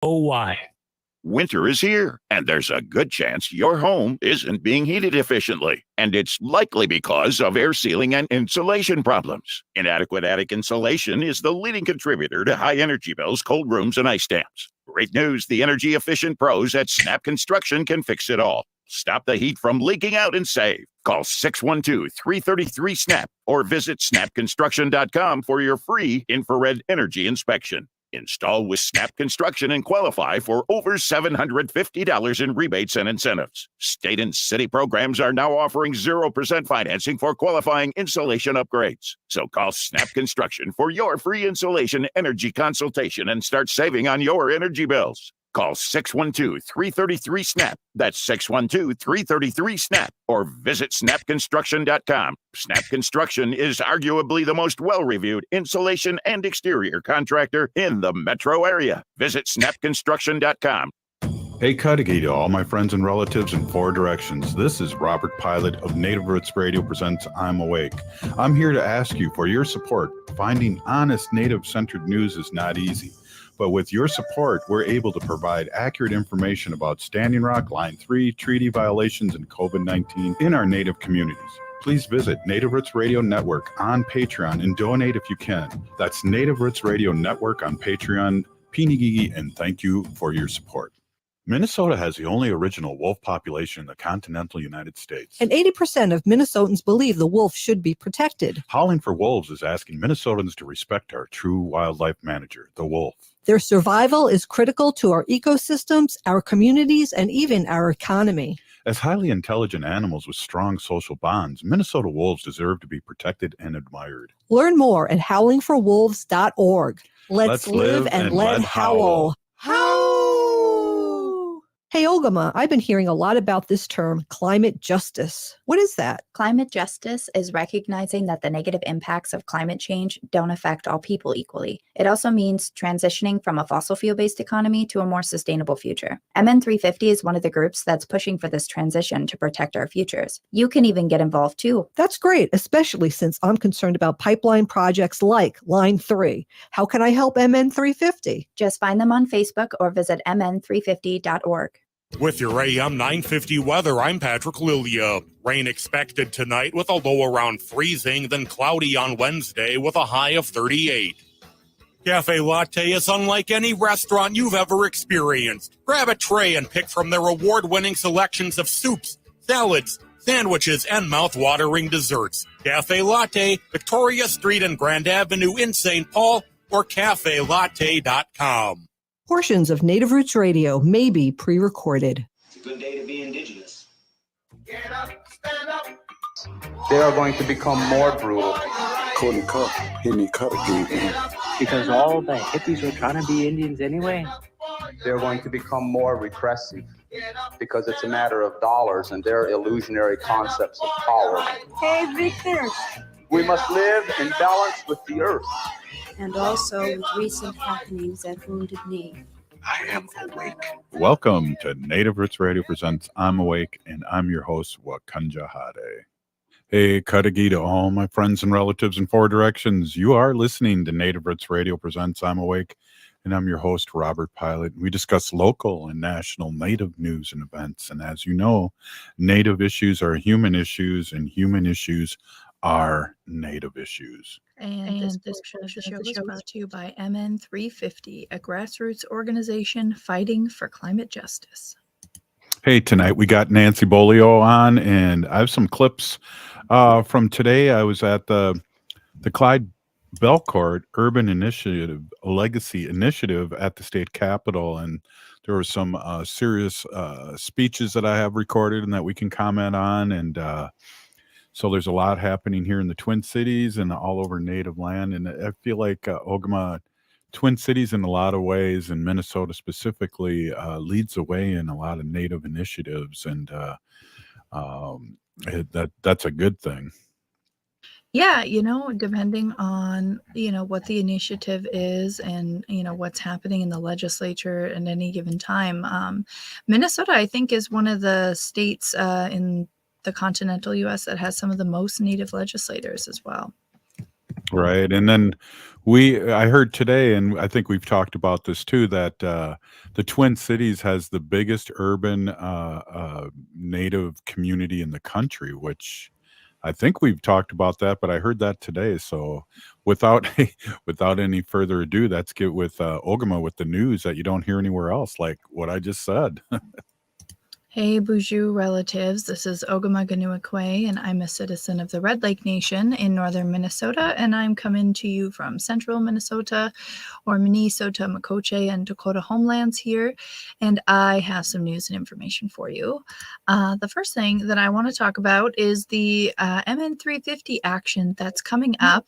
Oh, why? Winter is here, and there's a good chance your home isn't being heated efficiently. And it's likely because of air sealing and insulation problems. Inadequate attic insulation is the leading contributor to high energy bills, cold rooms, and ice dams. Great news, the energy-efficient pros at Snap Construction can fix it all. Stop the heat from leaking out and save. Call 612-333-SNAP or visit snapconstruction.com for your free infrared energy inspection. Install with Snap Construction and qualify for over $750 in rebates and incentives. State and city programs are now offering 0% financing for qualifying insulation upgrades. So call Snap Construction for your free insulation energy consultation and start saving on your energy bills. Call 612-333-SNAP. That's 612-333-SNAP. Or visit snapconstruction.com. Snap Construction is arguably the most well-reviewed insulation and exterior contractor in the metro area. Visit snapconstruction.com. Hey, Cudahy to all my friends and relatives in four directions. This is Robert Pilot of Native Roots Radio presents I'm Awake. I'm here to ask you for your support. Finding honest Native-centered news is not easy. But with your support, we're able to provide accurate information about Standing Rock, Line 3, treaty violations, and COVID-19 in our Native communities. Please visit Native Roots Radio Network on Patreon and donate if you can. That's Native Roots Radio Network on Patreon. Pinigigi, and thank you for your support. Minnesota has the only original wolf population in the continental United States. And 80% of Minnesotans believe the wolf should be protected. Howling for Wolves is asking Minnesotans to respect our true wildlife manager, the wolf. Their survival is critical to our ecosystems, our communities, and even our economy. As highly intelligent animals with strong social bonds, Minnesota wolves deserve to be protected and admired. Learn more at howlingforwolves.org. Let's live and let howl. Howl! Hey, Ogama, I've been hearing a lot about this term, climate justice. What is that? Climate justice is recognizing that the negative impacts of climate change don't affect all people equally. It also means transitioning from a fossil fuel-based economy to a more sustainable future. MN350 is one of the groups that's pushing for this transition to protect our futures. You can even get involved too. That's great, especially since I'm concerned about pipeline projects like Line 3. How can I help MN350? Just find them on Facebook or visit mn350.org. With your AM 950 weather, I'm Patrick Lilia. Rain expected tonight with a low around freezing, then cloudy on Wednesday with a high of 38. Cafe Latte is unlike any restaurant you've ever experienced. Grab a tray and pick from their award-winning selections of soups, salads, sandwiches, and mouth-watering desserts. Cafe Latte, Victoria Street and Grand Avenue in St. Paul, or cafelatte.com. Portions of Native Roots Radio may be pre-recorded. It's a good day to be indigenous. Get up, stand up. They are going to become more brutal. Couldn't cut, hit me cut again. Because all the hippies were trying to be Indians anyway. They're going to become more repressive because it's a matter of dollars and their illusionary concepts of power. Hey, Victor. We must live in balance with the earth. And also with recent happenings at Wounded Knee. I am awake. Welcome to Native Roots Radio presents I'm Awake, and I'm your host, Wakanja Hade. Hey, Cudahy to all my friends and relatives in four directions. You are listening to Native Roots Radio presents I'm Awake, and I'm your host, Robert Pilot. We discuss local and national Native news and events, and as you know, Native issues are human issues, and human issues are Native issues. And this portion of the show is brought to you by MN350, a grassroots organization fighting for climate justice. Hey, tonight we got Nancy Beaulieu on, and I have some clips from today. I was at the Clyde Belcourt Urban Initiative, Legacy Initiative at the state capitol, and there were some serious speeches that I have recorded and that we can comment on, and so there's a lot happening here in the Twin Cities and all over Native land. And I feel like Ogama, Twin Cities in a lot of ways, and Minnesota specifically, leads the way in a lot of Native initiatives. And that's a good thing. Yeah, depending on, what the initiative is and, what's happening in the legislature at any given time. Minnesota, I think, is one of the states in the continental U.S. that has some of the most Native legislators as well. Right. And then I heard today, and I think we've talked about this too, that the Twin Cities has the biggest urban Native community in the country, which I think we've talked about that, but I heard that today. So without without any further ado, let's get with Ogama with the news that you don't hear anywhere else, like what I just said. Hey, Boozhoo relatives. This is Ogama Ganuakwe, and I'm a citizen of the Red Lake Nation in northern Minnesota, and I'm coming to you from central Minnesota, or Minnesota, Makoche, and Dakota homelands here, and I have some news and information for you. The first thing that I want to talk about is the MN 350 action that's coming up.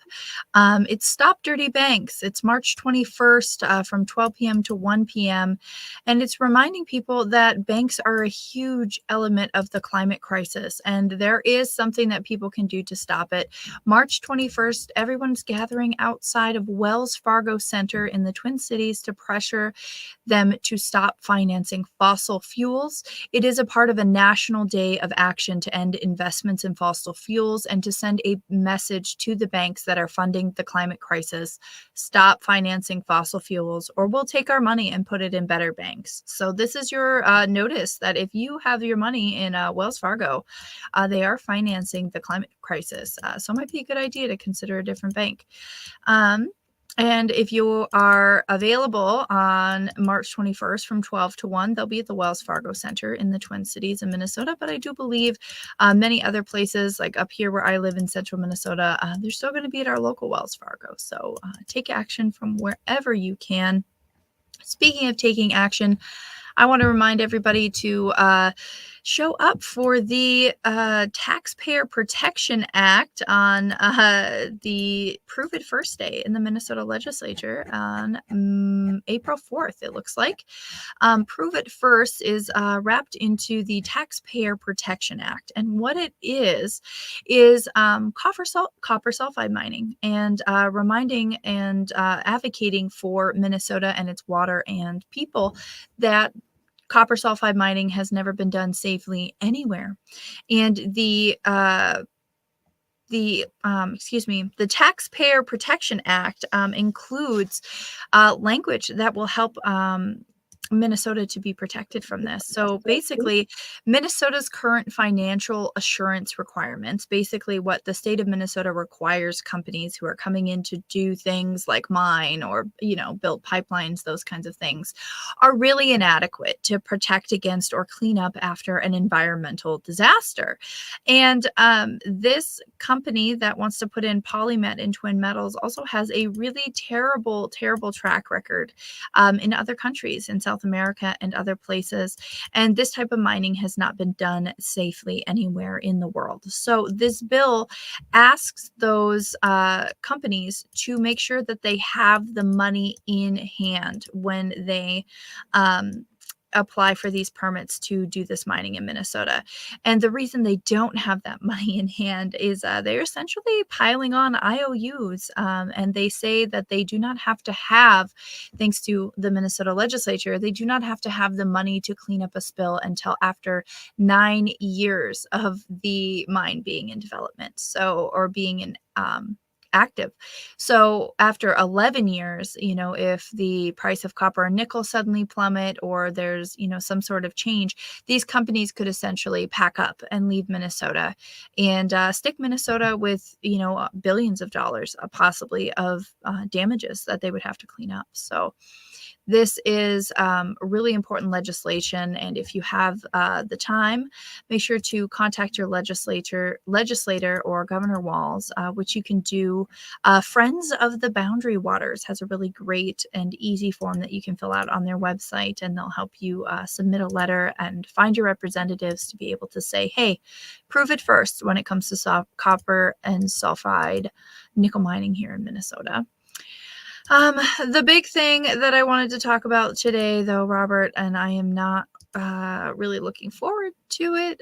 It's Stop Dirty Banks. It's March 21st from 12 p.m. to 1 p.m., and it's reminding people that banks are a huge element of the climate crisis, and there is something that people can do to stop it. March 21st, everyone's gathering outside of Wells Fargo Center in the Twin Cities to pressure them to stop financing fossil fuels. It is a part of a national day of action to end investments in fossil fuels and to send a message to the banks that are funding the climate crisis. Stop financing fossil fuels, or we'll take our money and put it in better banks. So this is your notice that if you have your money in Wells Fargo, they are financing the climate crisis. So it might be a good idea to consider a different bank. And if you are available on March 21st from 12 to 1, they'll be at the Wells Fargo Center in the Twin Cities in Minnesota. But I do believe many other places, like up here where I live in central Minnesota, they're still going to be at our local Wells Fargo. So take action from wherever you can. Speaking of taking action, I want to remind everybody to show up for the Taxpayer Protection Act on the Prove It First Day in the Minnesota legislature on April 4th, it looks like. Prove It First is wrapped into the Taxpayer Protection Act. And what it is copper sulfide mining, and reminding and advocating for Minnesota and its water and people that copper sulfide mining has never been done safely anywhere. And the Taxpayer Protection Act includes language that will help Minnesota to be protected from this. So basically, Minnesota's current financial assurance requirements, basically what the state of Minnesota requires companies who are coming in to do things like mine or, build pipelines, those kinds of things, are really inadequate to protect against or clean up after an environmental disaster. And this company that wants to put in PolyMet and Twin Metals also has a really terrible, terrible track record in other countries in South America and other places. And this type of mining has not been done safely anywhere in the world. So this bill asks those companies to make sure that they have the money in hand when they apply for these permits to do this mining in Minnesota. And the reason they don't have that money in hand is they're essentially piling on IOUs. And they say that they do not have to have, thanks to the Minnesota legislature, they do not have to have the money to clean up a spill until after 9 years of the mine being in development. Or being in active. So after 11 years, if the price of copper and nickel suddenly plummet, or there's, some sort of change, these companies could essentially pack up and leave Minnesota and stick Minnesota with, billions of dollars, possibly of damages that they would have to clean up. So this is really important legislation, and if you have the time, make sure to contact your legislator or Governor Walz, which you can do. Friends of the Boundary Waters has a really great and easy form that you can fill out on their website, and they'll help you submit a letter and find your representatives to be able to say, hey, prove it first when it comes to copper and sulfide nickel mining here in Minnesota. The big thing that I wanted to talk about today, though, Robert, and I am not really looking forward to it,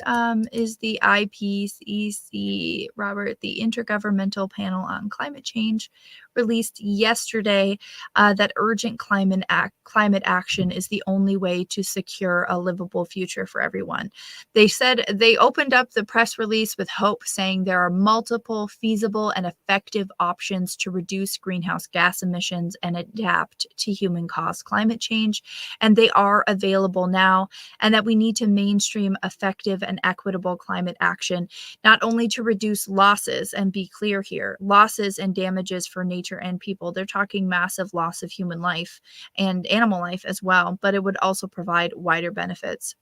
is the IPCC, Robert, the Intergovernmental Panel on Climate Change, released yesterday that urgent climate action is the only way to secure a livable future for everyone. They said they opened up the press release with hope, saying there are multiple feasible and effective options to reduce greenhouse gas emissions and adapt to human-caused climate change, and they are available now, and that we need to mainstream effective and equitable climate action, not only to reduce losses, and be clear here, losses and damages for nature and people. They're talking massive loss of human life and animal life as well, but it would also provide wider benefits.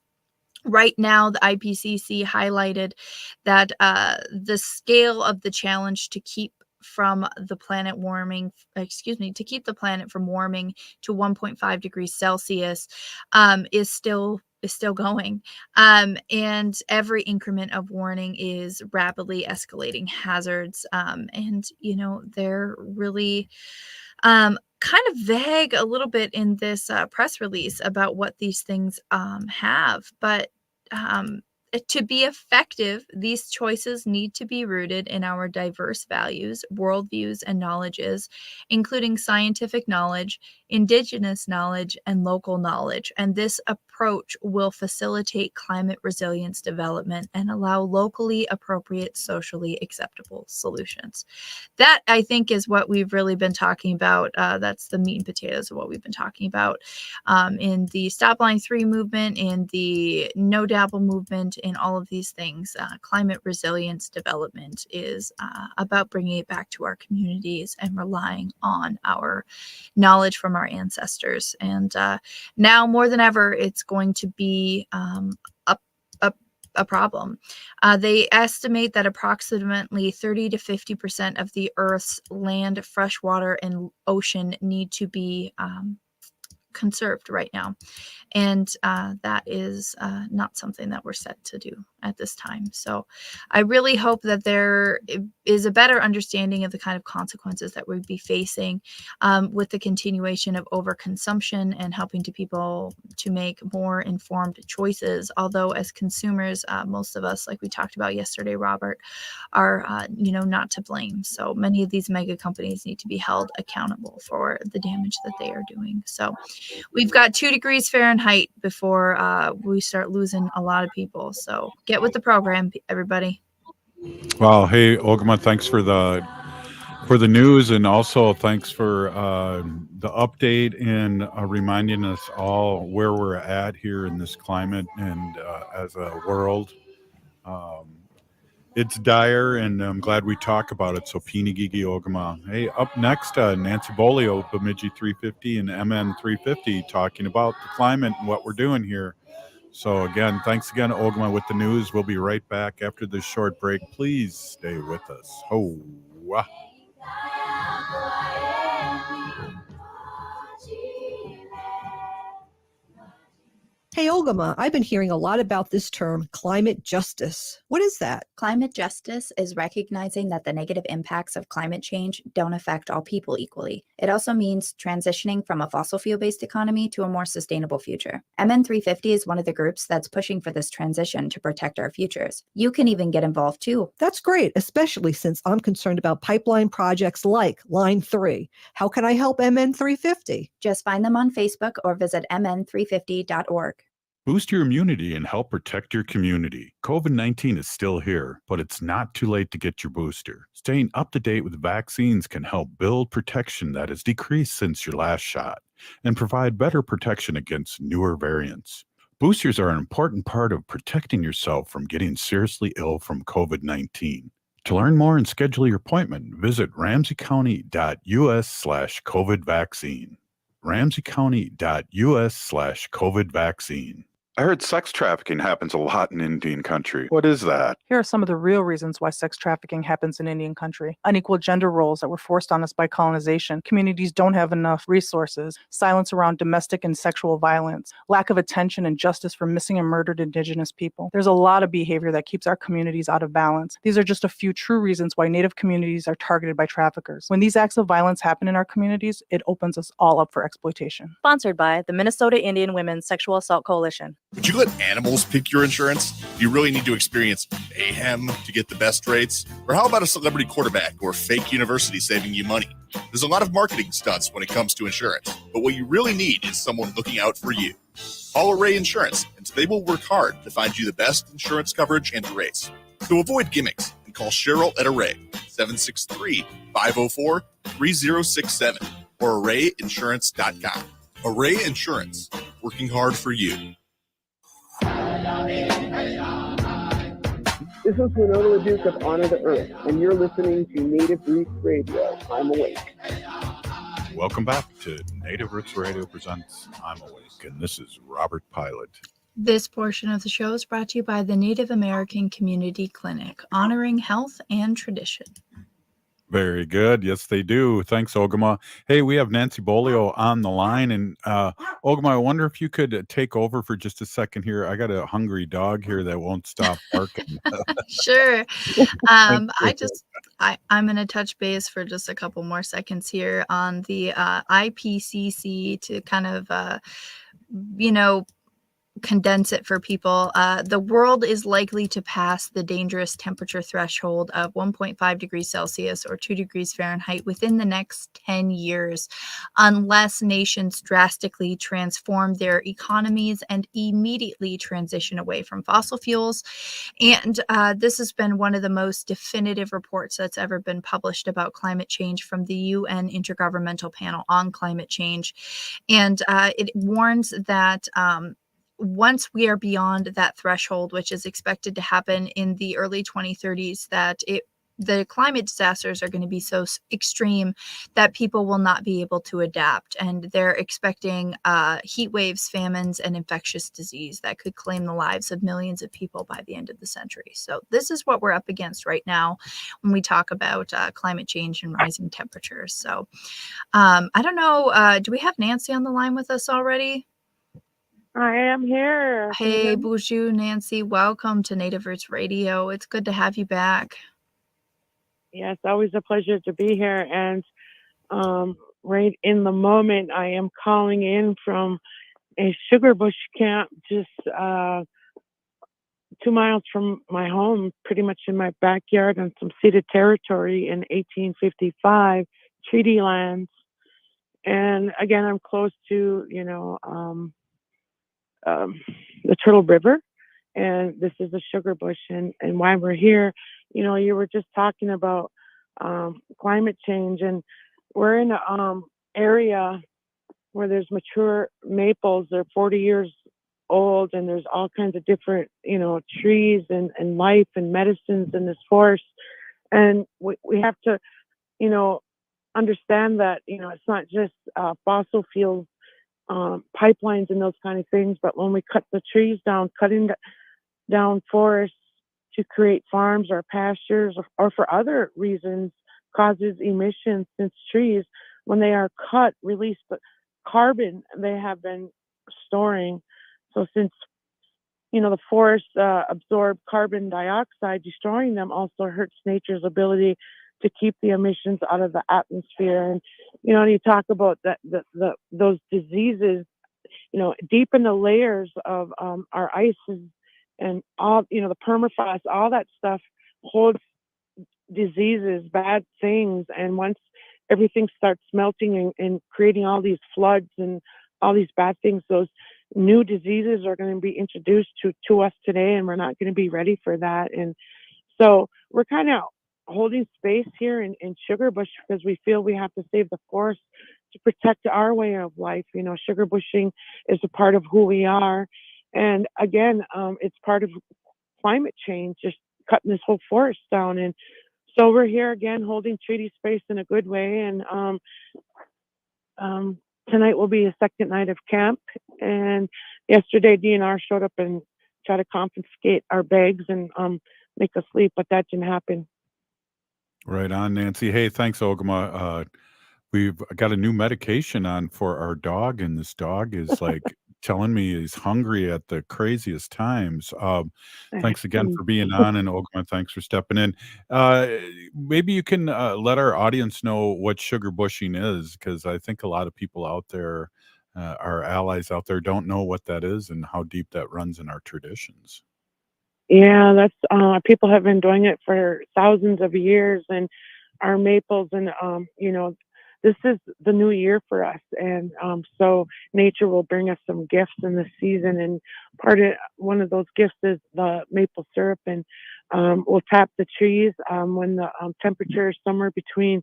Right now, the IPCC highlighted that the scale of the challenge to keep the planet from warming to 1.5 degrees Celsius is still going. And every increment of warning is rapidly escalating hazards. And, they're really kind of vague a little bit in this press release about what these things have. But to be effective, these choices need to be rooted in our diverse values, worldviews, and knowledges, including scientific knowledge, indigenous knowledge, and local knowledge. And this approach will facilitate climate resilience development and allow locally appropriate, socially acceptable solutions. That, I think, is what we've really been talking about. That's the meat and potatoes of what we've been talking about in the Stop Line 3 movement, in the No Dabble movement, in all of these things. Climate resilience development is about bringing it back to our communities and relying on our knowledge from our ancestors. And now more than ever, it's going to be a problem. They estimate that approximately 30 to 50% of the Earth's land, freshwater, and ocean need to be conserved right now. And that is not something that we're set to do at this time. So I really hope that there is a better understanding of the kind of consequences that we'd be facing with the continuation of overconsumption and helping people to make more informed choices. Although as consumers, most of us, like we talked about yesterday, Robert, are not to blame. So many of these mega companies need to be held accountable for the damage that they are doing. So we've got 2 degrees Fahrenheit before we start losing a lot of people. So get with the program, everybody. Well, hey, Ogama, thanks for the news, and also thanks for the update and reminding us all where we're at here in this climate and as a world. It's dire, and I'm glad we talk about it. So, Pinigigi Ogama. Hey, up next, Nancy Beaulieu, Bemidji 350 and MN 350, talking about the climate and what we're doing here. So, again, thanks again, Ogama, with the news. We'll be right back after this short break. Please stay with us. Oh, wow. Hey, Olgama, I've been hearing a lot about this term, climate justice. What is that? Climate justice is recognizing that the negative impacts of climate change don't affect all people equally. It also means transitioning from a fossil fuel-based economy to a more sustainable future. MN 350 is one of the groups that's pushing for this transition to protect our futures. You can even get involved too. That's great, especially since I'm concerned about pipeline projects like Line 3. How can I help MN 350? Just find them on Facebook or visit mn350.org. Boost your immunity and help protect your community. COVID-19 is still here, but it's not too late to get your booster. Staying up to date with vaccines can help build protection that has decreased since your last shot and provide better protection against newer variants. Boosters are an important part of protecting yourself from getting seriously ill from COVID-19. To learn more and schedule your appointment, visit ramseycounty.us/COVID vaccine. ramseycounty.us/COVID vaccine. I heard sex trafficking happens a lot in Indian country. What is that? Here are some of the real reasons why sex trafficking happens in Indian country. Unequal gender roles that were forced on us by colonization. Communities don't have enough resources. Silence around domestic and sexual violence. Lack of attention and justice for missing and murdered Indigenous people. There's a lot of behavior that keeps our communities out of balance. These are just a few true reasons why Native communities are targeted by traffickers. When these acts of violence happen in our communities, it opens us all up for exploitation. Sponsored by the Minnesota Indian Women's Sexual Assault Coalition. Would you let animals pick your insurance? Do you really need to experience mayhem to get the best rates? Or how about a celebrity quarterback or fake university saving you money? There's a lot of marketing stunts when it comes to insurance, but what you really need is someone looking out for you. Call Array Insurance, and they will work hard to find you the best insurance coverage and rates. So avoid gimmicks and call Cheryl at Array, 763-504-3067 or arrayinsurance.com. Array Insurance, working hard for you. This is Winona LaDuke of Honor the Earth, and you're listening to Native Roots Radio. I'm Awake. Welcome back to Native Roots Radio presents I'm Awake, and this is Robert Pilot. This portion of the show is brought to you by the Native American Community Clinic, honoring health and tradition. Very good. Yes, they do. Thanks, Ogama. Hey, we have Nancy Beaulieu on the line. And Ogama, I wonder if you could take over for just a second here. I got a hungry dog here that won't stop barking. Sure. I'm going to touch base for just a couple more seconds here on the IPCC to kind of, condense it for people. The world is likely to pass the dangerous temperature threshold of 1.5 degrees Celsius or 2 degrees Fahrenheit within the next 10 years, unless nations drastically transform their economies and immediately transition away from fossil fuels. And this has been one of the most definitive reports that's ever been published about climate change from the UN Intergovernmental Panel on Climate Change. And it warns that once we are beyond that threshold, which is expected to happen in the early 2030s, that the climate disasters are going to be so extreme that people will not be able to adapt. And they're expecting heat waves, famines, and infectious disease that could claim the lives of millions of people by the end of the century. So this is what we're up against right now when we talk about climate change and rising temperatures. So I don't know, do we have Nancy on the line with us already? I am here. Hey, bonjour, Nancy. Welcome to Native Roots Radio. It's good to have you back. Yes, always a pleasure to be here. And right in the moment, I am calling in from a sugar bush camp just 2 miles from my home, pretty much in my backyard on some ceded territory in 1855, treaty lands. And again, I'm close to, the Turtle River, and this is a sugar bush. And why we're here, you were just talking about climate change, and we're in an area where there's mature maples. They're 40 years old, and there's all kinds of different, trees and life and medicines in this forest. And we have to, understand that, it's not just fossil fuels, pipelines and those kind of things, but when we cut the trees down, cutting down forests to create farms or pastures or for other reasons causes emissions, since trees, when they are cut, release the carbon they have been storing. So since the forests absorb carbon dioxide, destroying them also hurts nature's ability to keep the emissions out of the atmosphere. And you talk about those diseases, deep in the layers of our ices and all, the permafrost, all that stuff holds diseases, bad things. And once everything starts melting and creating all these floods and all these bad things, those new diseases are going to be introduced to us today, and we're not going to be ready for that. And so we're kind of holding space here in sugar bush because we feel we have to save the forest to protect our way of life. Sugar bushing is a part of who we are. And again, it's part of climate change, just cutting this whole forest down. And so we're here again, holding treaty space in a good way. And tonight will be a second night of camp. And yesterday, DNR showed up and tried to confiscate our bags and make us leave, but that didn't happen. Right on, Nancy. Hey, thanks, Ogama. We've got a new medication on for our dog, and this dog is like telling me he's hungry at the craziest times. Thanks again for being on, and Ogama, thanks for stepping in. Maybe you can let our audience know what sugar bushing is, because I think a lot of people out there, our allies out there, don't know what that is and how deep that runs in our traditions. Yeah, that's people have been doing it for thousands of years, and our maples and this is the new year for us. And so nature will bring us some gifts in this season. And one of those gifts is the maple syrup. And we'll tap the trees when the temperature is somewhere between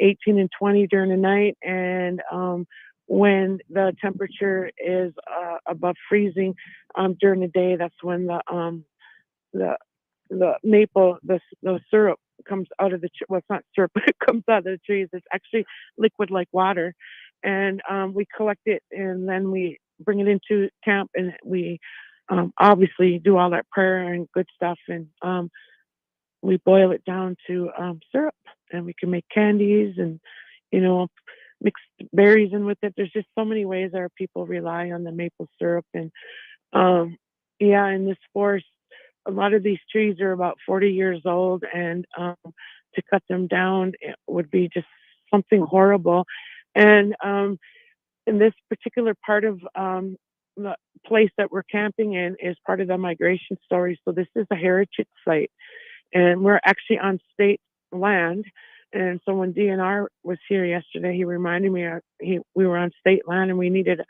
18 and 20 during the night. And when the temperature is above freezing during the day, that's when the maple, the syrup comes out of well, it's not syrup, but it comes out of the trees. It's actually liquid like water. And we collect it, and then we bring it into camp, and we obviously do all that prayer and good stuff. And we boil it down to syrup, and we can make candies and, mix berries in with it. There's just so many ways our people rely on the maple syrup. And in this forest, a lot of these trees are about 40 years old, and to cut them down, it would be just something horrible. And in this particular part of the place that we're camping in is part of the migration story. So this is a heritage site, and we're actually on state land. And so when DNR was here yesterday, he reminded me we were on state land and we needed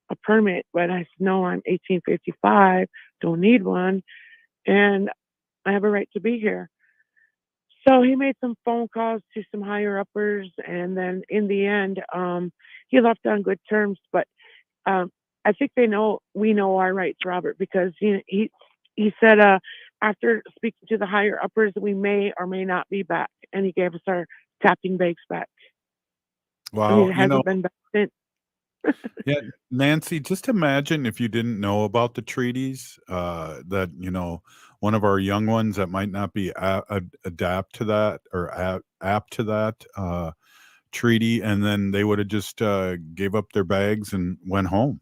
a permit. But I said, no, I'm 1855, don't need one, and I have a right to be here. So he made some phone calls to some higher uppers, and then in the end, he left on good terms. But I think we know our rights, Robert, because he said after speaking to the higher uppers, we may or may not be back, and he gave us our tapping bags back. Wow, it hasn't been back since. Yeah, Nancy, just imagine if you didn't know about the treaties, that, one of our young ones that might not be adapt to that or apt to that treaty, and then they would have just gave up their bags and went home.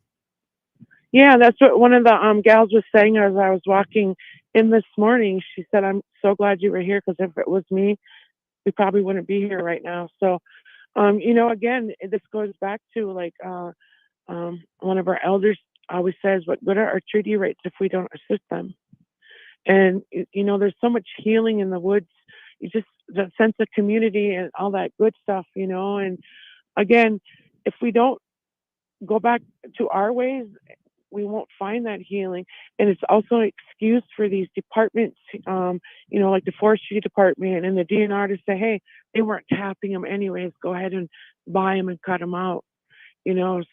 Yeah, that's what one of the gals was saying as I was walking in this morning. She said, I'm so glad you were here, because if it was me, we probably wouldn't be here right now. So, again, this goes back to like one of our elders always says, what good are our treaty rights if we don't assist them? And, there's so much healing in the woods. The sense of community and all that good stuff, and again, if we don't go back to our ways, we won't find that healing. And it's also an excuse for these departments, like the forestry department and the DNR, to say, hey, they weren't tapping them anyways, go ahead and buy them and cut them out.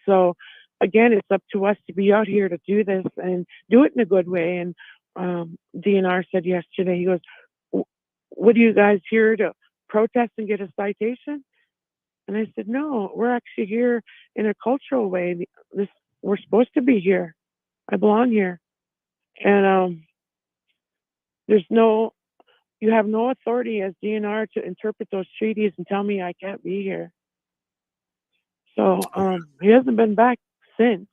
So again, it's up to us to be out here to do this and do it in a good way. And DNR said yesterday, he goes, what are you guys here to protest and get a citation? And I said, no, we're actually here in a cultural way. We're supposed to be here. I belong here. And you have no authority as DNR to interpret those treaties and tell me I can't be here. So he hasn't been back since.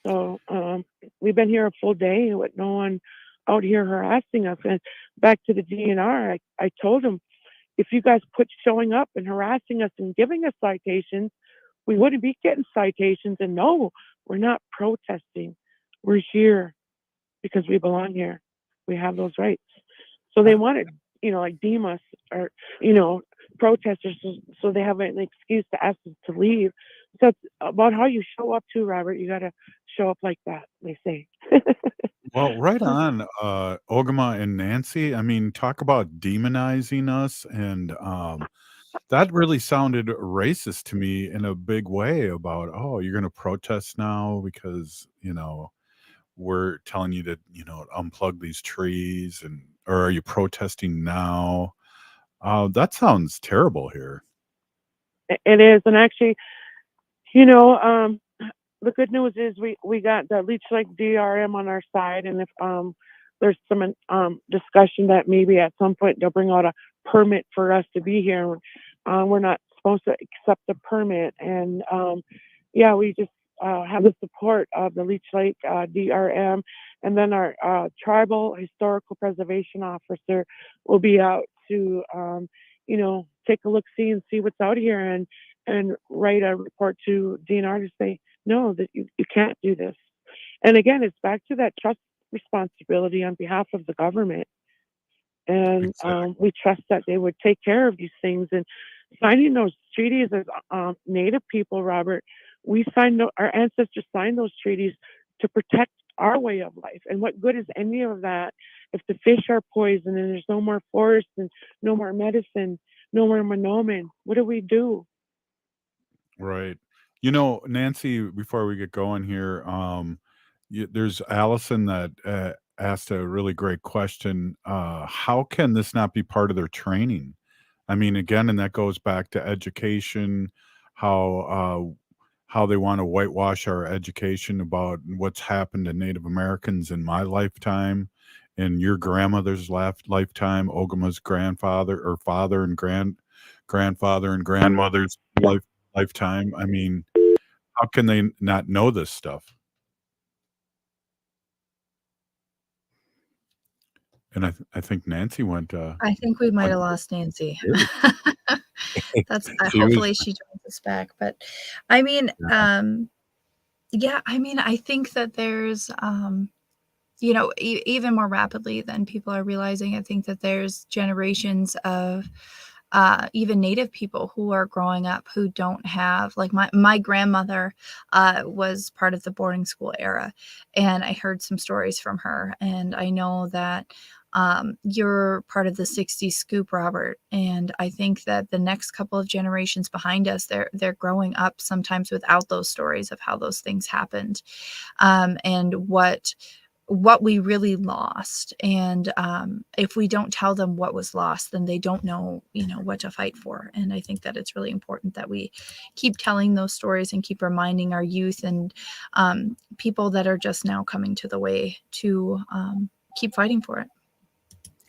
So we've been here a full day with no one out here harassing us. And back to the DNR, I told him, if you guys quit showing up and harassing us and giving us citations, we wouldn't be getting citations. And no, we're not protesting. We're here because we belong here. We have those rights. So they wanted, like deem us or, protesters, so they have an excuse to ask us to leave. So it's about how you show up too, Robert. You got to show up like that, they say. Well, right on, Ogama and Nancy. I mean, talk about demonizing us, and that really sounded racist to me in a big way about, oh, you're going to protest now because, we're telling you to, unplug these trees, or are you protesting now? That sounds terrible here. It is. And actually, the good news is we got the Leech Lake DRM on our side. And if there's some discussion that maybe at some point they'll bring out a permit for us to be here. We're not supposed to accept a permit. And we just have the support of the Leech Lake DRM. And then our tribal historical preservation officer will be out to, take a look, see what's out here and write a report to DNR to say, no, that you can't do this. And again, it's back to that trust responsibility on behalf of the government. And we trust that they would take care of these things. And signing those treaties as Native people, Robert, our ancestors signed those treaties to protect our way of life. And what good is any of that if the fish are poisoned and there's no more forest and no more medicine, no more monomen? What do we do? Right. You know, Nancy, before we get going here, there's Allison that asked a really great question. How can this not be part of their training? I mean, again, and that goes back to education, how they want to whitewash our education about what's happened to Native Americans in my lifetime, in your grandmother's lifetime, Ogama's grandfather or father and grandfather and grandmother's lifetime. I mean, how can they not know this stuff? And I think Nancy went. I think we might have lost Nancy. Hopefully she joins us back. But I mean, I think that there's, even more rapidly than people are realizing, I think that there's generations of even Native people who are growing up who don't have, like my grandmother was part of the boarding school era, and I heard some stories from her, and I know that you're part of the 60s scoop, Robert, and I think that the next couple of generations behind us, they're growing up sometimes without those stories of how those things happened, and what we really lost. And if we don't tell them what was lost, then they don't know, what to fight for. And I think that it's really important that we keep telling those stories and keep reminding our youth and people that are just now coming to the way to keep fighting for it.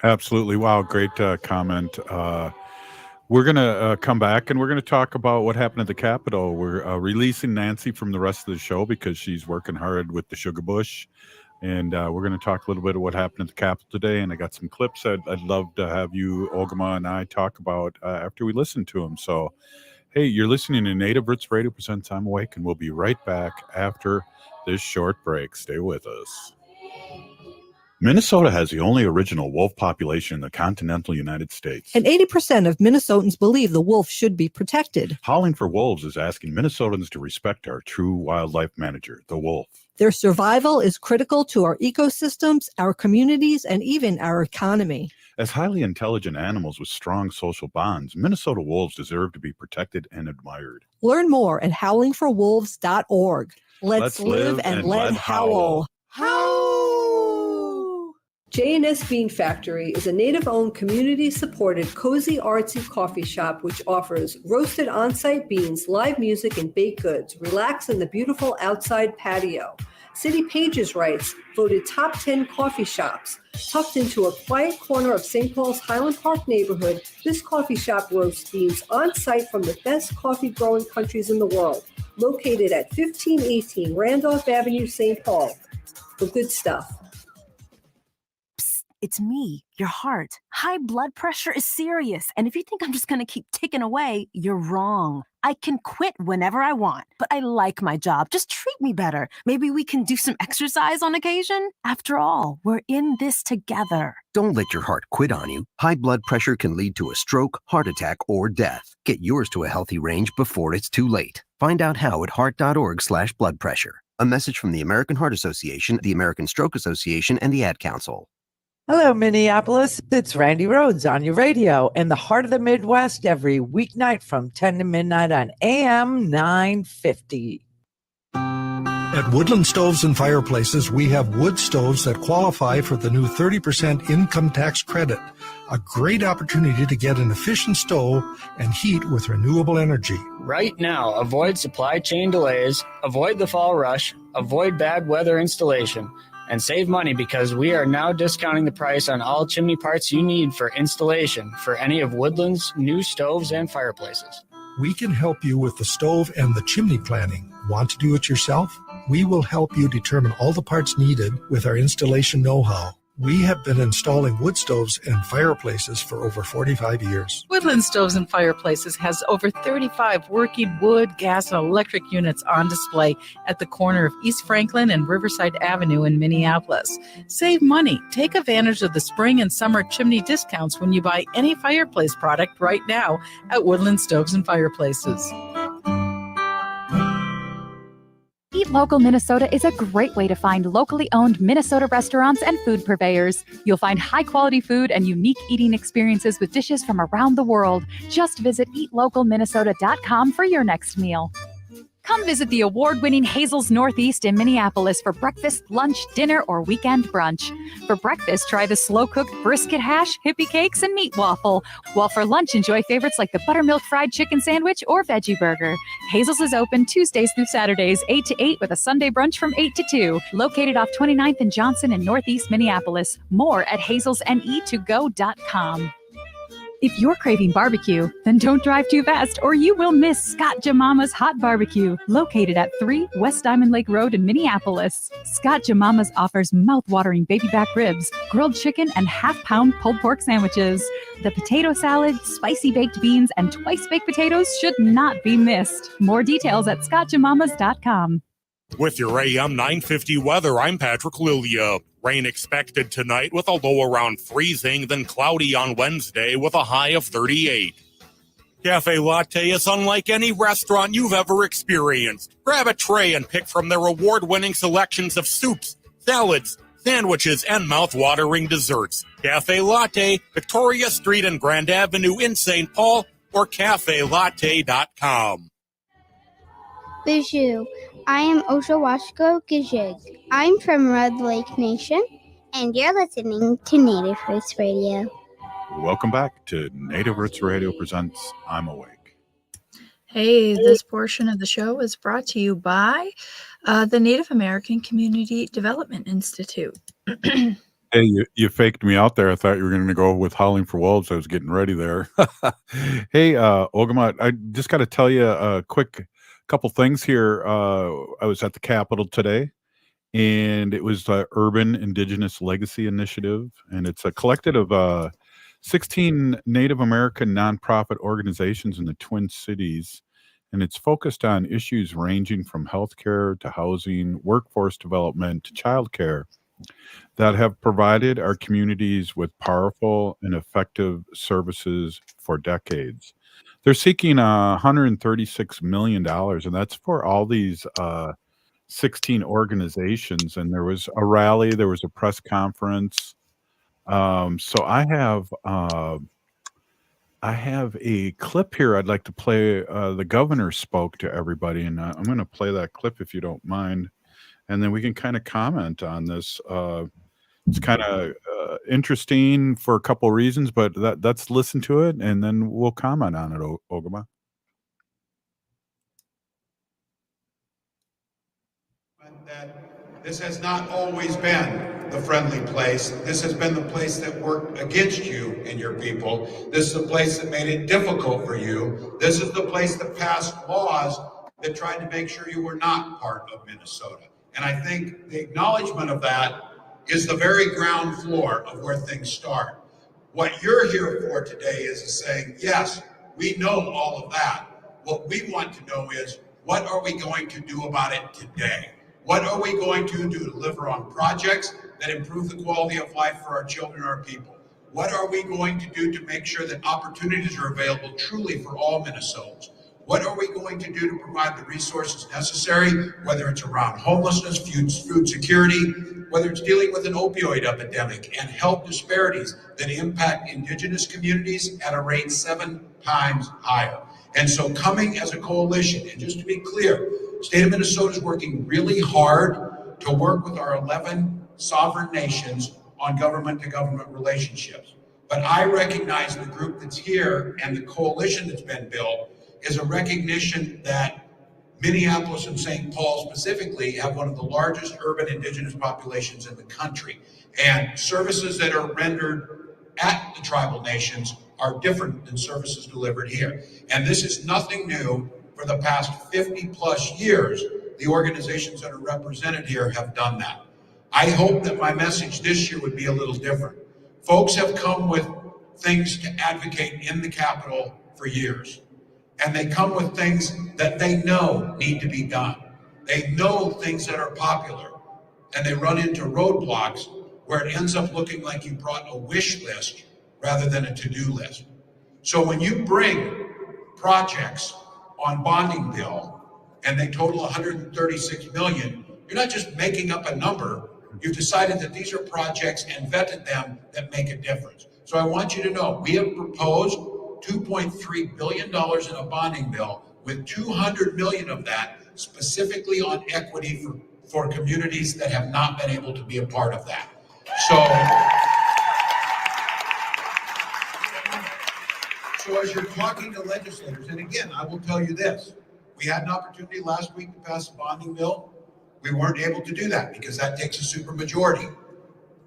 Absolutely. Wow. Great comment. We're going to come back and we're going to talk about what happened at the Capitol. We're releasing Nancy from the rest of the show because she's working hard with the Sugar Bush. And we're going to talk a little bit of what happened at the Capitol today. And I got some clips I'd love to have you, Ogama, and I talk about after we listen to them. So, hey, you're listening to Native Roots Radio presents I'm Awake, and we'll be right back after this short break. Stay with us. Minnesota has the only original wolf population in the continental United States. And 80% of Minnesotans believe the wolf should be protected. Howling for Wolves is asking Minnesotans to respect our true wildlife manager, the wolf. Their survival is critical to our ecosystems, our communities, and even our economy. As highly intelligent animals with strong social bonds, Minnesota wolves deserve to be protected and admired. Learn more at howlingforwolves.org. Let's live and let howl. J&S Bean Factory is a Native-owned, community-supported, cozy, artsy coffee shop which offers roasted on-site beans, live music, and baked goods. Relax in the beautiful outside patio. City Pages writes, voted top 10 coffee shops. Tucked into a quiet corner of St. Paul's Highland Park neighborhood, this coffee shop roasts beans on-site from the best coffee-growing countries in the world. Located at 1518 Randolph Avenue, St. Paul. The good stuff. It's me, your heart. High blood pressure is serious, and if you think I'm just going to keep ticking away, you're wrong. I can quit whenever I want, but I like my job. Just treat me better. Maybe we can do some exercise on occasion. After all, we're in this together. Don't let your heart quit on you. High blood pressure can lead to a stroke, heart attack, or death. Get yours to a healthy range before it's too late. Find out how at heart.org/blood pressure. A message from the American Heart Association, the American Stroke Association, and the Ad Council. Hello, Minneapolis. It's Randy Rhodes on your radio in the heart of the Midwest every weeknight from 10 to midnight on AM 950. At Woodland Stoves and Fireplaces, we have wood stoves that qualify for the new 30% income tax credit. A great opportunity to get an efficient stove and heat with renewable energy. Right now, avoid supply chain delays, avoid the fall rush, avoid bad weather installation, and save money because we are now discounting the price on all chimney parts you need for installation for any of Woodland's new stoves and fireplaces. We can help you with the stove and the chimney planning. Want to do it yourself? We will help you determine all the parts needed with our installation know-how. We have been installing wood stoves and fireplaces for over 45 years. Woodland Stoves and Fireplaces has over 35 working wood, gas, and electric units on display at the corner of East Franklin and Riverside Avenue in Minneapolis. Save money. Take advantage of the spring and summer chimney discounts when you buy any fireplace product right now at Woodland Stoves and Fireplaces. Eat Local Minnesota is a great way to find locally owned Minnesota restaurants and food purveyors. You'll find high-quality food and unique eating experiences with dishes from around the world. Just visit eatlocalminnesota.com for your next meal. Come visit the award-winning Hazel's Northeast in Minneapolis for breakfast, lunch, dinner, or weekend brunch. For breakfast, try the slow-cooked brisket hash, hippie cakes, and meat waffle. While for lunch, enjoy favorites like the buttermilk fried chicken sandwich or veggie burger. Hazel's is open Tuesdays through Saturdays, 8 to 8, with a Sunday brunch from 8 to 2. Located off 29th and Johnson in Northeast Minneapolis. More at hazelsne2go.com. If you're craving barbecue, then don't drive too fast or you will miss Scott Jamama's Hot Barbecue, located at 3 West Diamond Lake Road in Minneapolis. Scott Jamama's offers mouth-watering baby back ribs, grilled chicken, and half-pound pulled pork sandwiches. The potato salad, spicy baked beans, and twice-baked potatoes should not be missed. More details at scottjamamas.com. With your AM 950 weather, I'm Patrick Lilia. Rain expected tonight with a low around freezing, then cloudy on Wednesday with a high of 38. Cafe Latte is unlike any restaurant you've ever experienced. Grab a tray and pick from their award-winning selections of soups, salads, sandwiches, and mouth-watering desserts. Cafe Latte, Victoria Street and Grand Avenue in St. Paul, or cafelatte.com. Bijou. I am Oshawashko Gijig. I'm from Red Lake Nation, and you're listening to Native Roots Radio. Welcome back to Native Roots Radio presents I'm Awake. Hey, this portion of the show is brought to you by the Native American Community Development Institute. Hey, you faked me out there. I thought you were going to go with Howling for Wolves. I was getting ready there. Hey, Ogama, I just got to tell you a quick couple things here. I was at the Capitol today, and it was the Urban Indigenous Legacy Initiative, and it's a collective of 16 Native American nonprofit organizations in the Twin Cities, and it's focused on issues ranging from healthcare to housing, workforce development to childcare that have provided our communities with powerful and effective services for decades. They're seeking $136 million, and that's for all these 16 organizations. And there was a rally, there was a press conference. So I have a clip here I'd like to play. The governor spoke to everybody, and I'm going to play that clip if you don't mind. And then we can kind of comment on this. It's kind of interesting for a couple reasons, but let's listen to it, and then we'll comment on it, Ogama. This has not always been the friendly place. This has been the place that worked against you and your people. This is the place that made it difficult for you. This is the place that passed laws that tried to make sure you were not part of Minnesota. And I think the acknowledgement of that is the very ground floor of where things start. What you're here for today is saying, yes, we know all of that. What we want to know is, what are we going to do about it today? What are we going to do to deliver on projects that improve the quality of life for our children and our people? What are we going to do to make sure that opportunities are available truly for all Minnesotans? What are we going to do to provide the resources necessary, whether it's around homelessness, food security, whether it's dealing with an opioid epidemic and health disparities that impact Indigenous communities at a rate 7 times higher? And so coming as a coalition, and just to be clear, state of Minnesota is working really hard to work with our 11 sovereign nations on government-to-government relationships. But I recognize the group that's here and the coalition that's been built is a recognition that Minneapolis and St. Paul specifically have one of the largest urban Indigenous populations in the country. And services that are rendered at the tribal nations are different than services delivered here. And this is nothing new. For the past 50 plus years, the organizations that are represented here have done that. I hope that my message this year would be a little different. Folks have come with things to advocate in the Capitol for years, and they come with things that they know need to be done. They know things that are popular, and they run into roadblocks where it ends up looking like you brought a wish list rather than a to-do list. So when you bring projects on bonding bill and they total 136 million, you're not just making up a number. You've decided that these are projects and vetted them that make a difference. So I want you to know, we have proposed $2.3 billion in a bonding bill, with 200 million of that specifically on equity for communities that have not been able to be a part of that. So as you're talking to legislators, and again, I will tell you this, we had an opportunity last week to pass a bonding bill. We weren't able to do that because that takes a supermajority.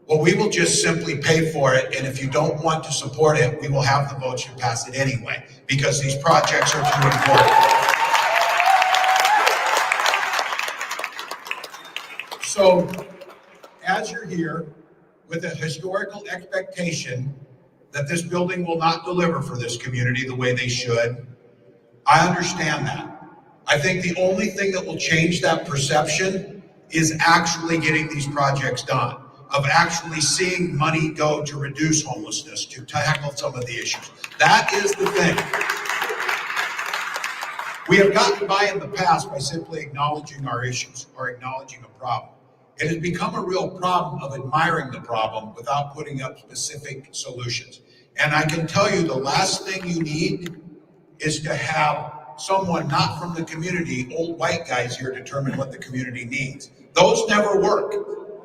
Well, we will just simply pay for it, and if you don't want to support it, we will have the votes to pass it anyway, because these projects are too important. So, as you're here with a historical expectation that this building will not deliver for this community the way they should, I understand that. I think the only thing that will change that perception is actually getting these projects done, of actually seeing money go to reduce homelessness, to tackle some of the issues. That is the thing. We have gotten by in the past by simply acknowledging our issues or acknowledging a problem. It has become a real problem of admiring the problem without putting up specific solutions. And I can tell you the last thing you need is to have someone not from the community, old white guys here, determine what the community needs. Those never work.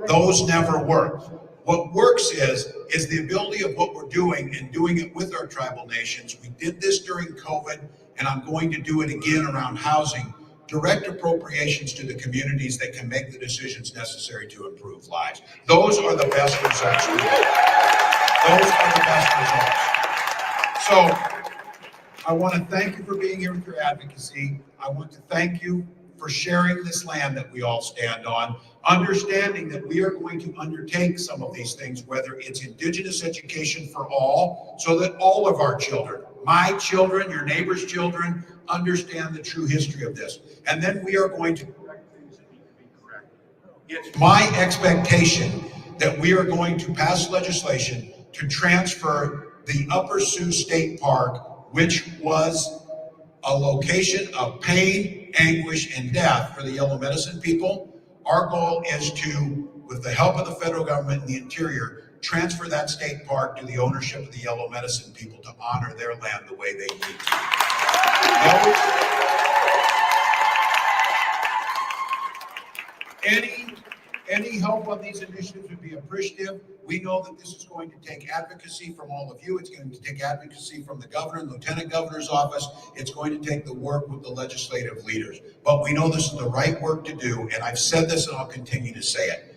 Those never work. What works is the ability of what we're doing and doing it with our tribal nations. We did this during COVID, and I'm going to do it again around housing. Direct appropriations to the communities that can make the decisions necessary to improve lives. Those are the best results. Those are the best results. So I want to thank you for being here with your advocacy. I want to thank you for sharing this land that we all stand on, understanding that we are going to undertake some of these things, whether it's Indigenous education for all, so that all of our children, my children, your neighbor's children, understand the true history of this. And then we are going to correct things that need to be corrected. It's my expectation that we are going to pass legislation to transfer the Upper Sioux State Park, which was a location of pain, anguish, and death for the Yellow Medicine people. Our goal is to, with the help of the federal government and the interior, transfer that state park to the ownership of the Yellow Medicine people to honor their land the way they need to. Any help on these initiatives would be appreciative. We know that this is going to take advocacy from all of you. It's going to take advocacy from the governor and lieutenant governor's office. It's going to take the work with the legislative leaders. But we know this is the right work to do, and I've said this and I'll continue to say it.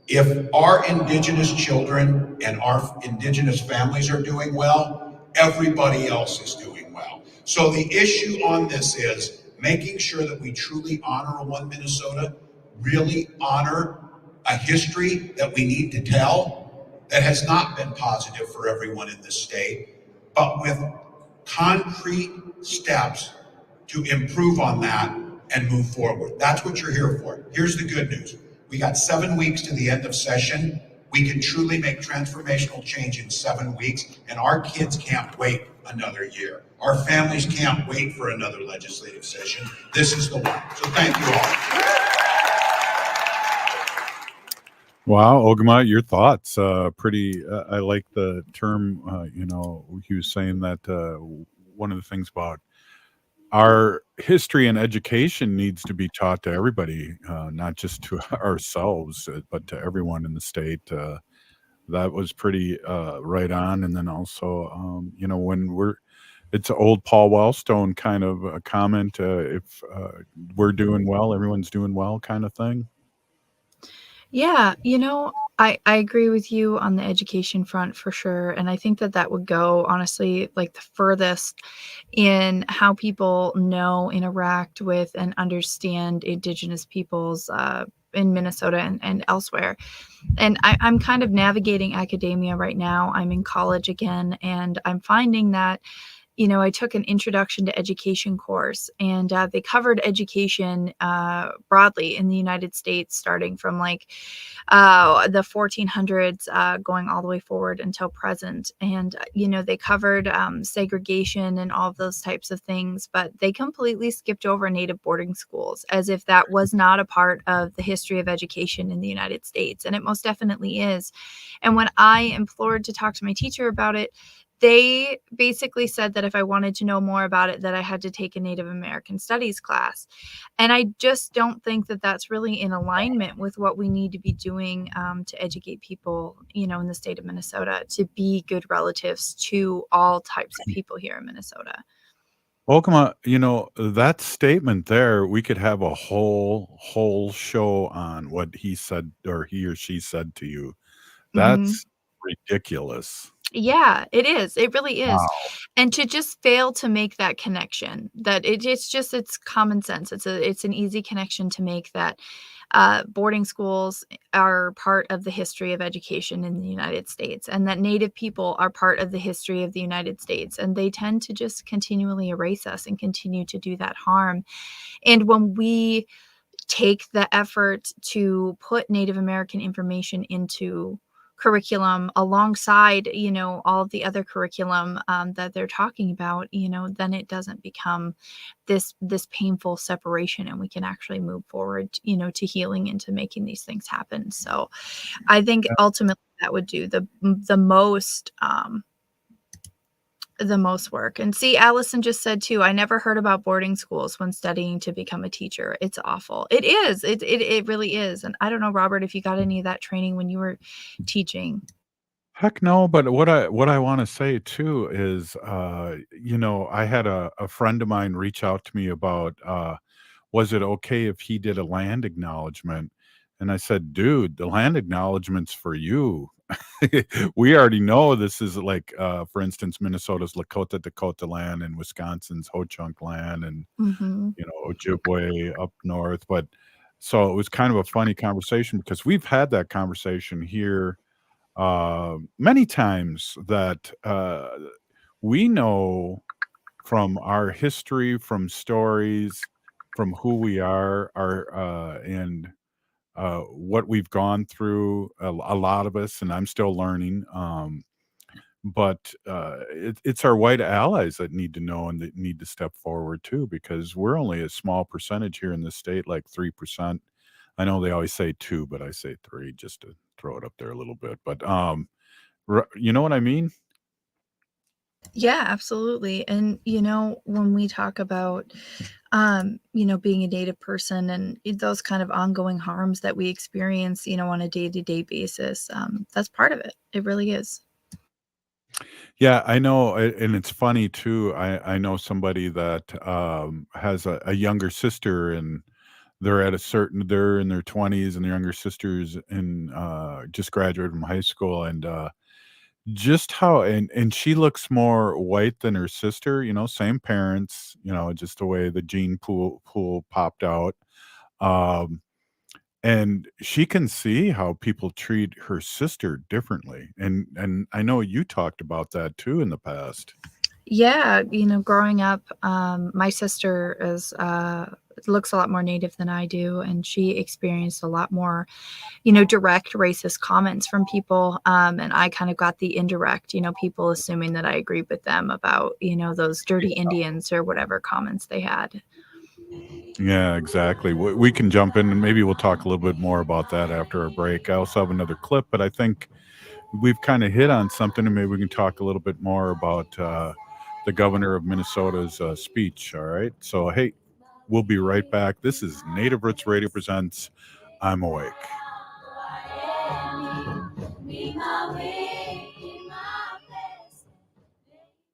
If our Indigenous children and our Indigenous families are doing well, everybody else is doing well. So the issue on this is making sure that we truly honor a One Minnesota, really honor a history that we need to tell that has not been positive for everyone in this state, but with concrete steps to improve on that and move forward. That's what you're here for. Here's the good news. We got 7 weeks to the end of session. We can truly make transformational change in 7 weeks, and our kids can't wait another year. Our families can't wait for another legislative session. This is the one. So thank you all. Wow, Ogama, your thoughts? I like the term. He was saying that one of the things about our history and education needs to be taught to everybody, not just to ourselves, but to everyone in the state. That was pretty right on. And then also, it's an old Paul Wellstone kind of a comment. If we're doing well, everyone's doing well, kind of thing. Yeah, I agree with you on the education front for sure. And I think that would go, honestly, like the furthest in how people know, interact with, and understand Indigenous peoples' in Minnesota and elsewhere. And I'm kind of navigating academia right now. I'm in college again, and I'm finding that, I took an introduction to education course, and they covered education broadly in the United States, starting from like the 1400s, going all the way forward until present. And, they covered segregation and all of those types of things, but they completely skipped over Native boarding schools as if that was not a part of the history of education in the United States. And it most definitely is. And when I implored to talk to my teacher about it, they basically said that if I wanted to know more about it, that I had to take a Native American Studies class. And I just don't think that that's really in alignment with what we need to be doing to educate people, in the state of Minnesota, to be good relatives to all types of people here in Minnesota. Okama, that statement there, we could have a whole show on what he said or he or she said to you. Mhm. That's ridiculous. Yeah, it is. It really is. Wow. And to just fail to make that connection, that it's common sense. It's an easy connection to make, that boarding schools are part of the history of education in the United States, and that Native people are part of the history of the United States. And they tend to just continually erase us and continue to do that harm. And when we take the effort to put Native American information into curriculum alongside, all of the other curriculum that they're talking about, then it doesn't become this painful separation, and we can actually move forward, to healing and to making these things happen. So I think ultimately that would do the most work. And see, Allison just said too, I never heard about boarding schools when studying to become a teacher. It's awful. It is. It really is. And I don't know, Robert, if you got any of that training when you were teaching. Heck no, but what I wanna say too is, I had a friend of mine reach out to me about, was it okay if he did a land acknowledgement? And I said, "Dude, the land acknowledgement's for you. We already know this is like, for instance, Minnesota's Lakota Dakota land and Wisconsin's Ho-Chunk land and, Mhm. Ojibwe up north." But so it was kind of a funny conversation because we've had that conversation here many times that we know from our history, from stories, from who we are, and what we've gone through. A lot of us, and I'm still learning. But it's our white allies that need to know and that need to step forward too, because we're only a small percentage here in the state, like 3%. I know they always say 2, but I say 3 just to throw it up there a little bit. But you know what I mean? Yeah, absolutely. And, when we talk about, being a Native person and those kind of ongoing harms that we experience, on a day-to-day basis, that's part of it. It really is. Yeah, I know, and it's funny too. I know somebody that has a younger sister, and they're in their 20s, and the younger sister's in just graduated from high school, and just how and she looks more white than her sister, same parents, just the way the gene pool popped out. Um, and she can see how people treat her sister differently. And I know you talked about that too in the past. Yeah, growing up, my sister looks a lot more Native than I do, and she experienced a lot more, direct racist comments from people. And I kind of got the indirect, people assuming that I agreed with them about, those dirty Indians or whatever comments they had. Yeah, exactly. We can jump in and maybe we'll talk a little bit more about that after our break. I also have another clip, but I think we've kind of hit on something, and maybe we can talk a little bit more about the governor of Minnesota's speech. All right. So, hey, we'll be right back. This is Native Roots Radio Presents I'm Awake.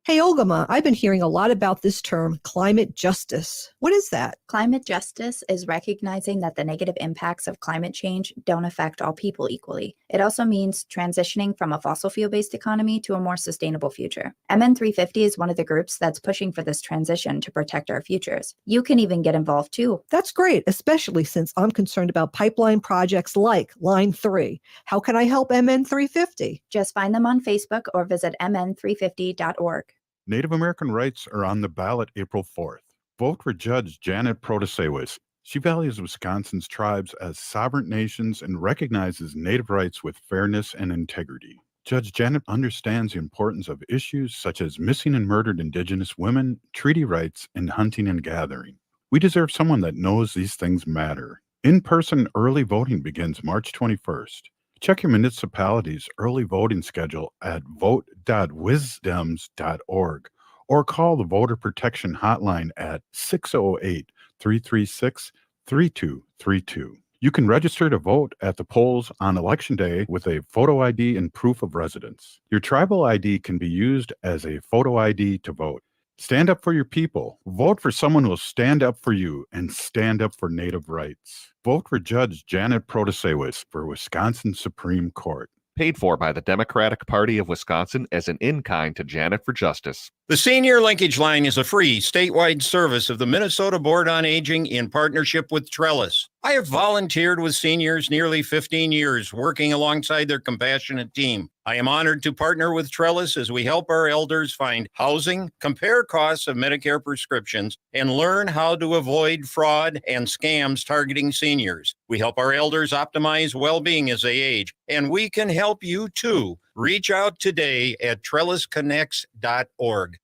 Hey, Olgama, I've been hearing a lot about this term, climate justice. What is that? Climate justice is recognizing that the negative impacts of climate change don't affect all people equally. It also means transitioning from a fossil fuel-based economy to a more sustainable future. MN350 is one of the groups that's pushing for this transition to protect our futures. You can even get involved too. That's great, especially since I'm concerned about pipeline projects like Line 3. How can I help MN350? Just find them on Facebook or visit mn350.org. Native American rights are on the ballot April 4th. Vote for Judge Janet Protasewicz. She values Wisconsin's tribes as sovereign nations and recognizes Native rights with fairness and integrity. Judge Janet understands the importance of issues such as missing and murdered Indigenous women, treaty rights, and hunting and gathering. We deserve someone that knows these things matter. In-person early voting begins March 21st. Check your municipality's early voting schedule at vote.wisdems.org or call the Voter Protection Hotline at 608-336-3232. You can register to vote at the polls on Election Day with a photo ID and proof of residence. Your tribal ID can be used as a photo ID to vote. Stand up for your people. Vote for someone who will stand up for you and stand up for Native rights. Vote for Judge Janet Protasewicz for Wisconsin Supreme Court. Paid for by the Democratic Party of Wisconsin as an in-kind to Janet for Justice. The Senior Linkage Line is a free statewide service of the Minnesota Board on Aging in partnership with Trellis. I have volunteered with seniors nearly 15 years, working alongside their compassionate team. I am honored to partner with Trellis as we help our elders find housing, compare costs of Medicare prescriptions, and learn how to avoid fraud and scams targeting seniors. We help our elders optimize well-being as they age, and we can help you too. Reach out today at trellisconnects.org.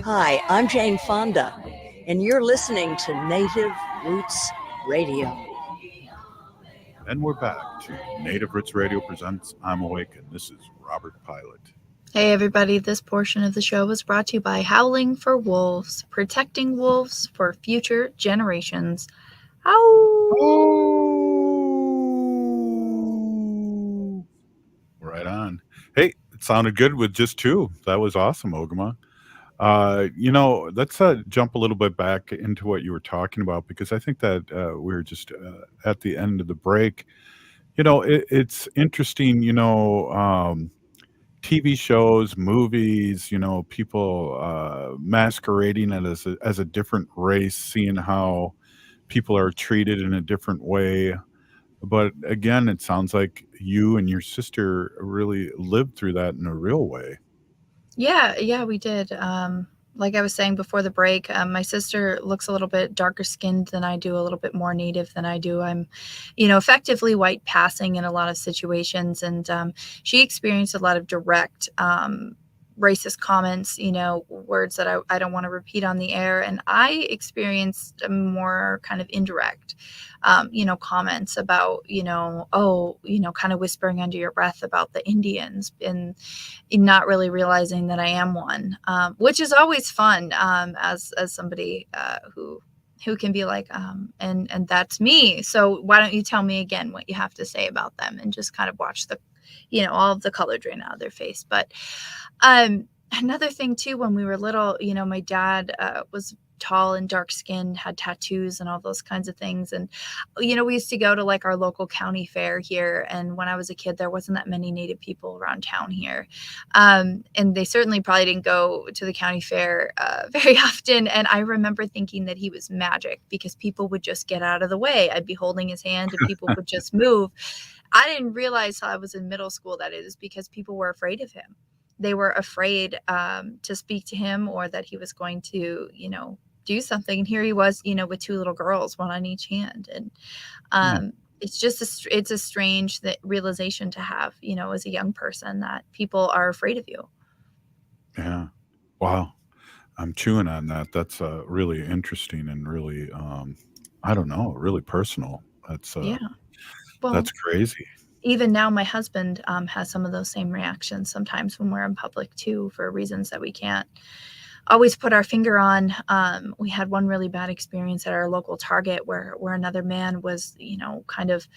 Hi, I'm Jane Fonda, and you're listening to Native Roots Radio. And we're back to Native Roots Radio presents I'm Awake, and this is Robert Pilot. Hey everybody, this portion of the show was brought to you by Howling for Wolves, protecting wolves for future generations. Ow! Right on. Hey, it sounded good with just two. That was awesome, Ogama. Let's jump a little bit back into what you were talking about, because I think that we were just at the end of the break. It's interesting, TV shows, movies, people masquerading it as a different race, seeing how people are treated in a different way. But again, it sounds like you and your sister really lived through that in a real way. Yeah, we did. Like I was saying before the break, my sister looks a little bit darker skinned than I do, a little bit more Native than I do. I'm, effectively white passing in a lot of situations. And she experienced a lot of direct racist comments, words that I don't want to repeat on the air. And I experienced a more kind of indirect, comments about, kind of whispering under your breath about the Indians and not really realizing that I am one, which is always fun as somebody who can be like, and that's me. So why don't you tell me again what you have to say about them, and just kind of watch the, all of the color drain out of their face. But another thing too, when we were little, my dad was tall and dark skinned, had tattoos and all those kinds of things. And, we used to go to like our local county fair here. And when I was a kid, there wasn't that many Native people around town here. And they certainly probably didn't go to the county fair very often. And I remember thinking that he was magic, because people would just get out of the way. I'd be holding his hand and people would just move. I didn't realize till I was in middle school that it was because people were afraid of him. They were afraid to speak to him, or that he was going to, do something. And here he was, with two little girls, one on each hand. And it's just it's a strange realization to have, as a young person, that people are afraid of you. Yeah. Wow. I'm chewing on that. That's really interesting and really, really personal. That's Yeah. Well, that's crazy. Even now, my husband has some of those same reactions sometimes when we're in public too, for reasons that we can't always put our finger on. We had one really bad experience at our local Target where another man was, kind of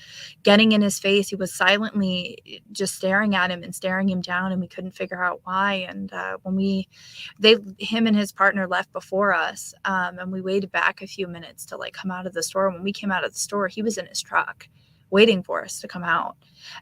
getting in his face. He was silently just staring at him and staring him down, and we couldn't figure out why. And when him and his partner left before us, and we waited back a few minutes to like come out of the store. When we came out of the store, he was in his truck waiting for us to come out.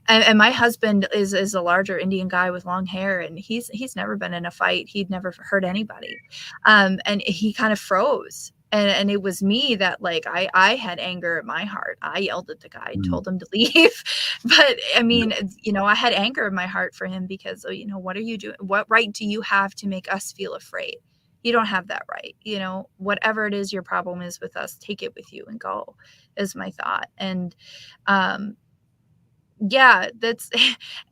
And my husband is a larger Indian guy with long hair, and he's never been in a fight. He'd never hurt anybody. And he kind of froze. And it was me that like, I had anger at my heart. I yelled at the guy, told him to leave. But I mean, I had anger in my heart for him because, what are you doing? What right do you have to make us feel afraid? You don't have that right. Whatever it is your problem is with us, take it with you and go, is my thought. And yeah, that's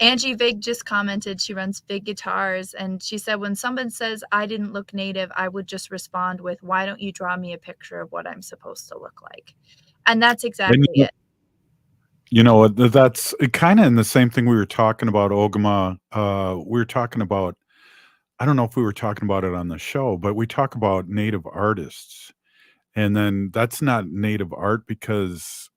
Angie Vig just commented. She runs Big Guitars, and she said, when someone says I didn't look Native, I would just respond with, why don't you draw me a picture of what I'm supposed to look like? And that's exactly it. That's kind of in the same thing we were talking about, Ogama. We were talking about, I don't know if we were talking about it on the show, but we talk about Native artists. And then that's not Native art because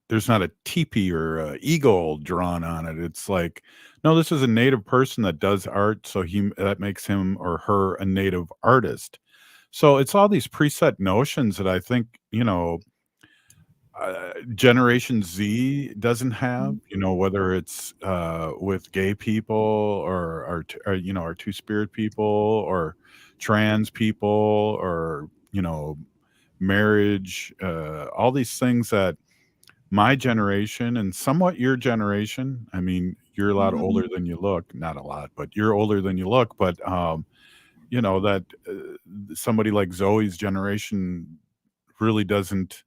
there's not a teepee or a eagle drawn on it. It's like, no, this is a Native person that does art, so that makes him or her a Native artist. So it's all these preset notions that I think, Generation Z doesn't have, whether it's with gay people or our two-spirit people or trans people or, marriage, all these things that my generation and somewhat your generation, I mean, you're a lot older than you look, not a lot, but you're older than you look, but, that somebody like Zoe's generation really doesn't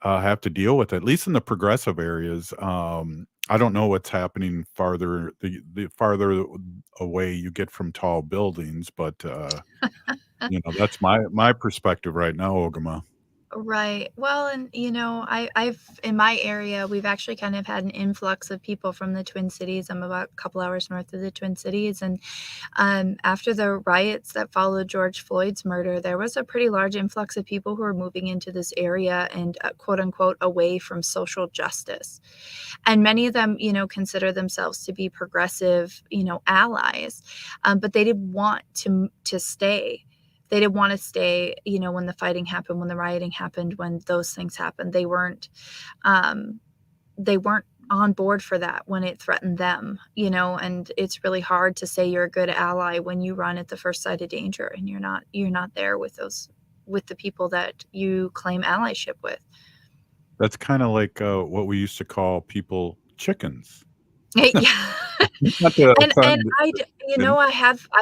have to deal with it, at least in the progressive areas. I don't know what's happening farther, the farther away you get from tall buildings, but that's my perspective right now, Ogama. Right. Well, and I've in my area, we've actually kind of had an influx of people from the Twin Cities. I'm about a couple hours north of the Twin Cities, and after the riots that followed George Floyd's murder, there was a pretty large influx of people who were moving into this area and quote unquote away from social justice. And many of them, consider themselves to be progressive, allies, but they didn't want to stay. They didn't want to stay, when the fighting happened, when the rioting happened, when those things happened. They weren't on board for that when it threatened them, and it's really hard to say you're a good ally when you run at the first sight of danger and you're not there with the people that you claim allyship with. That's kind of like what we used to call people chickens. Yeah. And I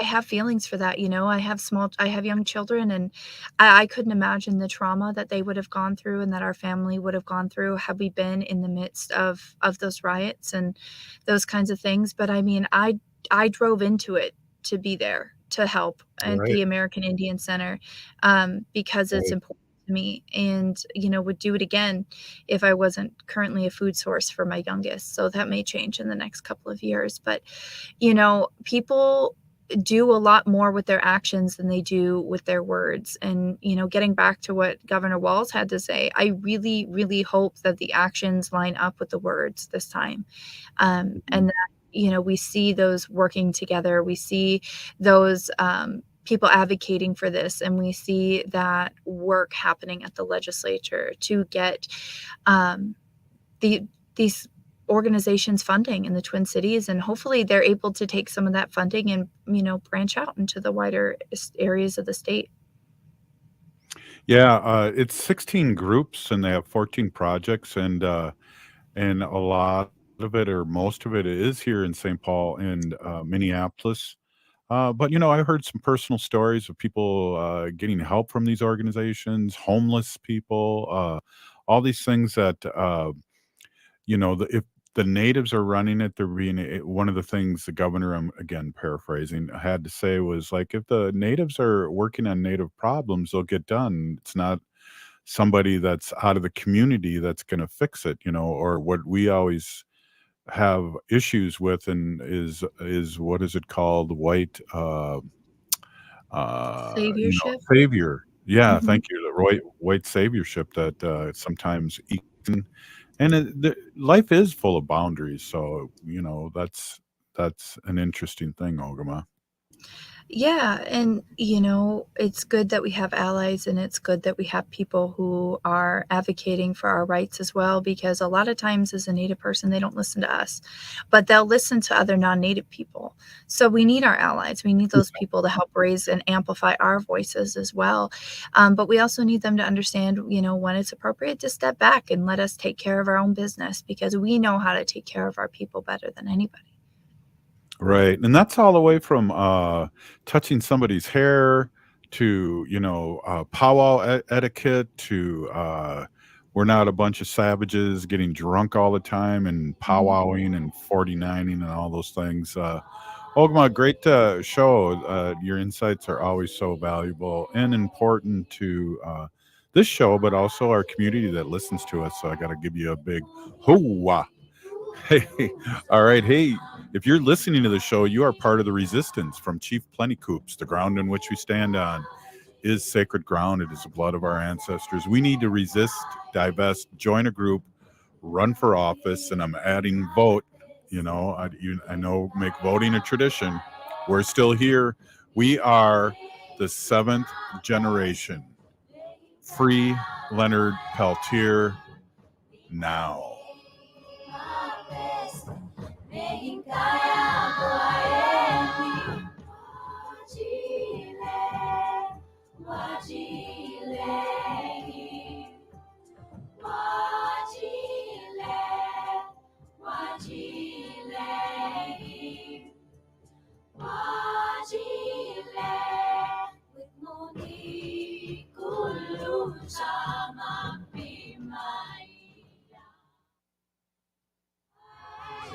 have feelings for that. I have young children, and I couldn't imagine the trauma that they would have gone through and that our family would have gone through had we been in the midst of those riots and those kinds of things. But I mean, I drove into it to be there to help at the American Indian Center because it's important to me, and would do it again if I wasn't currently a food source for my youngest. So that may change in the next couple of years, but people do a lot more with their actions than they do with their words. And getting back to what Governor Walz had to say, I really, really hope that the actions line up with the words this time, and that we see those working together. We see those people advocating for this, and we see that work happening at the legislature to get these organizations funding in the Twin Cities, and hopefully they're able to take some of that funding and branch out into the wider areas of the state. Yeah, it's 16 groups and they have 14 projects, and a lot of it or most of it is here in St. Paul and Minneapolis. But I heard some personal stories of people getting help from these organizations, homeless people, all these things that if the natives are running it, they're being one of the things the governor, I'm again paraphrasing, had to say was like, if the natives are working on native problems, they'll get done. It's not somebody that's out of the community that's going to fix it, or what we always have issues with, and is what is it called, white Saviorship. savior. Yeah, Mhm. thank you. The white saviorship that sometimes and life is full of boundaries. So that's an interesting thing, Ogama. Yeah, and it's good that we have allies and it's good that we have people who are advocating for our rights as well, because a lot of times as a Native person, they don't listen to us, but they'll listen to other non-Native people. So we need our allies. We need those people to help raise and amplify our voices as well. But we also need them to understand, when it's appropriate to step back and let us take care of our own business, because we know how to take care of our people better than anybody. Right, and that's all the way from, touching somebody's hair to, powwow etiquette to, we're not a bunch of savages getting drunk all the time and powwowing and 49ing and all those things. Ogma, great, show. Your insights are always so valuable and important to, this show, but also our community that listens to us, so I gotta give you a big hoo-wah. Hey, all right. Hey, if you're listening to the show, you are part of the resistance from Chief Plentycoops. The ground in which we stand on is sacred ground. It is the blood of our ancestors. We need to resist, divest, join a group, run for office, and I'm adding vote. I know make voting a tradition. We're still here. We are the seventh generation. Free Leonard Peltier now. Chile,